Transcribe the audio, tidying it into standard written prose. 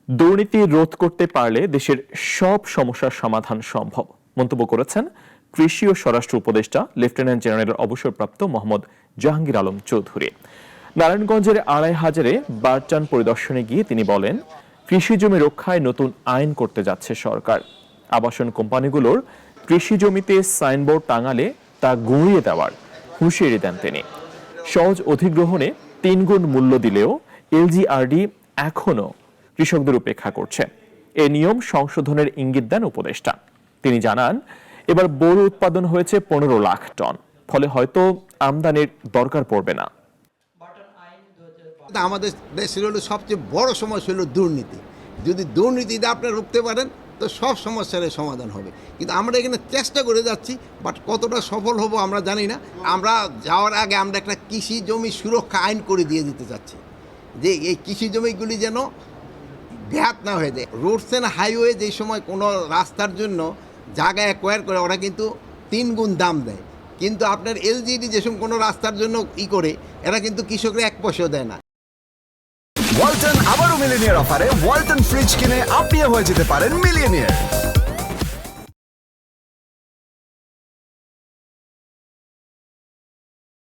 দুর্নীতি রোধ করতে পারলে দেশের সব সমস্যার সমাধান সম্ভব মন্তব্য করেছেন কৃষি ও স্বরাষ্ট্র উপদেষ্টা লেফটেন্যান্ট জেনারেলের অবসরপ্রাপ্ত মোহাম্মদ জাহাঙ্গীর আলম চৌধুরী। নারায়ণগঞ্জের আড়াইহাজারে বারটান পরিদর্শনে গিয়ে তিনি বলেন, কৃষি জমি রক্ষায় নতুন আইন করতে যাচ্ছে সরকার। আবাসন কোম্পানিগুলোর কৃষি জমিতে সাইনবোর্ড টাঙালে তা গুঁড়িয়ে দেওয়ার হুঁশিয়ারি দেন তিনি। সহজ অধিগ্রহণে 3 গুণ মূল্য দিলেও এলজিআরডি এখনো কৃষকদের উপেক্ষা করছে। এ নিয়ম সংশোধনের ইঙ্গিত দেন উপদেষ্টা। তিনি জানান, এবার বোরো উৎপাদন হয়েছে 15 লাখ টন, ফলে হয়তো আমদানির দরকার পড়বে না। আমাদের দেশের হলো সবচেয়ে বড় সমস্যা হলো দুর্নীতি। যদি দুর্নীতিতে আপনি রুখতে পারেন তো সব সমস্যার সমাধান হবে। কিন্তু আমরা এখানে চেষ্টা করে যাচ্ছি, বাট কতটা সফল হব আমরা জানি না। আমরা যাওয়ার আগে আমরা একটা কৃষি জমি সুরক্ষা আইন করে দিয়ে দিতে চাচ্ছি, যে এই কৃষি জমিগুলি যেন ব্যাহত না হয়ে যায়। রোডস অ্যান্ড হাইওয়ে যেই সময় কোনো রাস্তার জন্য জায়গা অ্যাকোয়ার করে ওরা কিন্তু 3 গুণ দাম দেয়, কিন্তু আপনার এলজিডি যেসব কোনো রাস্তার জন্য করে এরা কিন্তু কৃষকরা 1 পয়সাও দেয় না। ওয়ালটন আবারও মিলিনিয়ার অফারে ওয়ালটন ফ্রিজ কিনে আপনিও হয়ে যেতে পারেন মিলিয়নিয়ার।